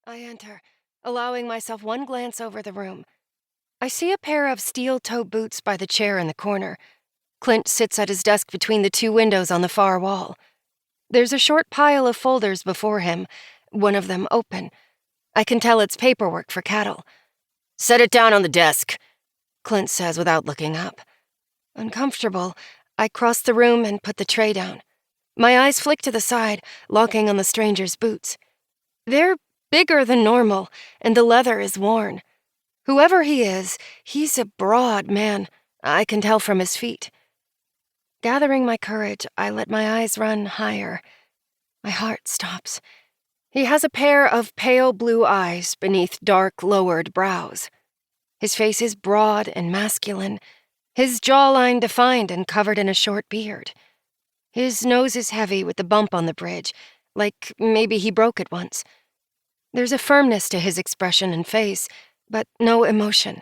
I enter, allowing myself one glance over the room. I see a pair of steel-toe boots by the chair in the corner. Clint sits at his desk between the two windows on the far wall. There's a short pile of folders before him, one of them open. I can tell it's paperwork for cattle. "Set it down on the desk," Clint says without looking up. Uncomfortable, I cross the room and put the tray down. My eyes flick to the side, locking on the stranger's boots. They're bigger than normal, and the leather is worn. Whoever he is, he's a broad man. I can tell from his feet. Gathering my courage, I let my eyes run higher. My heart stops. He has a pair of pale blue eyes beneath dark, lowered brows. His face is broad and masculine, his jawline defined and covered in a short beard. His nose is heavy with the bump on the bridge, like maybe he broke it once. There's a firmness to his expression and face, but no emotion.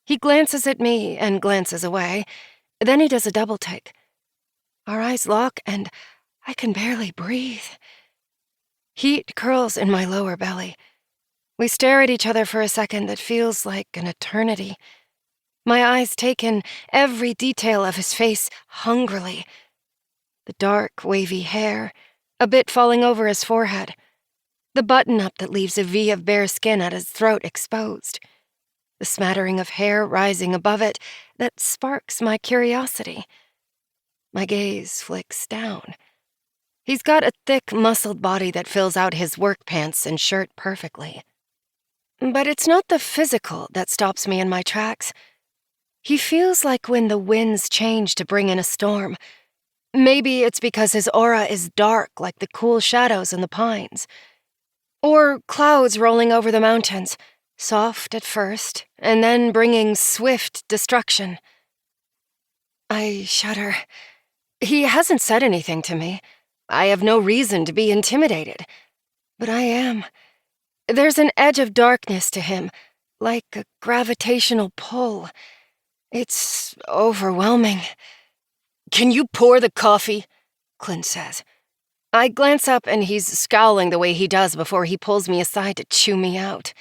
He glances at me and glances away. Then he does a double take. Our eyes lock, and I can barely breathe. Heat curls in my lower belly. We stare at each other for a second that feels like an eternity. My eyes take in every detail of his face hungrily. The dark, wavy hair, a bit falling over his forehead. The button-up that leaves a V of bare skin at his throat exposed. The smattering of hair rising above it that sparks my curiosity. My gaze flicks down. He's got a thick, muscled body that fills out his work pants and shirt perfectly. But it's not the physical that stops me in my tracks. He feels like when the winds change to bring in a storm. Maybe it's because his aura is dark like the cool shadows in the pines. Or clouds rolling over the mountains, soft at first, and then bringing swift destruction. I shudder. He hasn't said anything to me. I have no reason to be intimidated. But I am. There's an edge of darkness to him, like a gravitational pull. It's overwhelming. "Can you pour the coffee?" Clint says. I glance up and he's scowling the way he does before he pulls me aside to chew me out.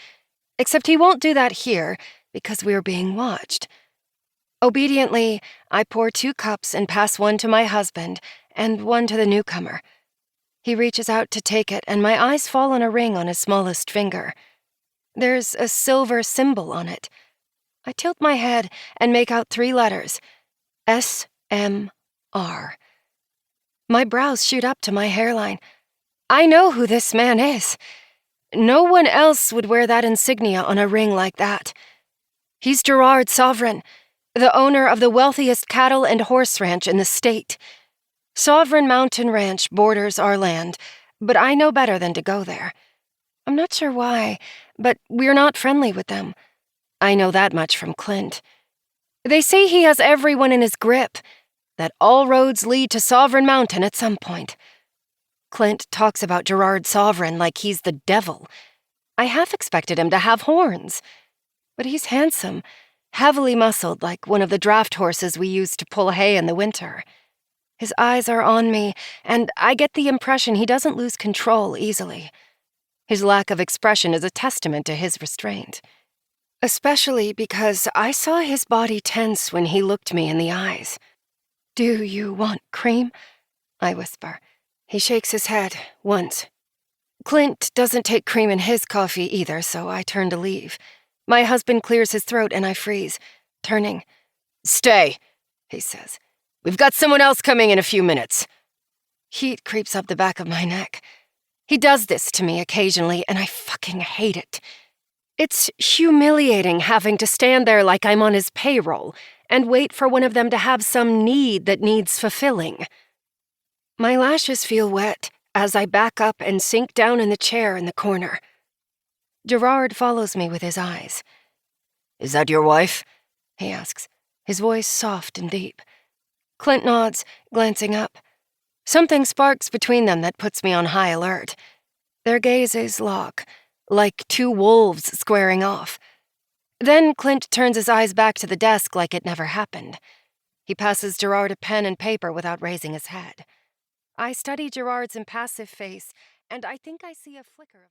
Except he won't do that here, because we're being watched. Obediently, I pour 2 cups and pass one to my husband and one to the newcomer. He reaches out to take it, and my eyes fall on a ring on his smallest finger. There's a silver symbol on it. I tilt my head and make out 3 letters. S-M-R. My brows shoot up to my hairline. I know who this man is. No one else would wear that insignia on a ring like that. He's Gerard Sovereign, the owner of the wealthiest cattle and horse ranch in the state. Sovereign Mountain Ranch borders our land, but I know better than to go there. I'm not sure why, but we're not friendly with them. I know that much from Clint. They say he has everyone in his grip, that all roads lead to Sovereign Mountain at some point. Clint talks about Gerard Sovereign like he's the devil. I half expected him to have horns. But he's handsome, heavily muscled like one of the draft horses we use to pull hay in the winter. His eyes are on me, and I get the impression he doesn't lose control easily. His lack of expression is a testament to his restraint. Especially because I saw his body tense when he looked me in the eyes. "Do you want cream?" I whisper. He shakes his head, once. Clint doesn't take cream in his coffee either, so I turn to leave. My husband clears his throat and I freeze, turning. "Stay," he says. "We've got someone else coming in a few minutes." Heat creeps up the back of my neck. He does this to me occasionally, and I fucking hate it. It's humiliating having to stand there like I'm on his payroll and wait for one of them to have some need that needs fulfilling. My lashes feel wet as I back up and sink down in the chair in the corner. Gerard follows me with his eyes. "Is that your wife?" he asks, his voice soft and deep. Clint nods, glancing up. Something sparks between them that puts me on high alert. Their gazes lock, like 2 wolves squaring off. Then Clint turns his eyes back to the desk like it never happened. He passes Gerard a pen and paper without raising his head. I study Gerard's impassive face, and I think I see a flicker of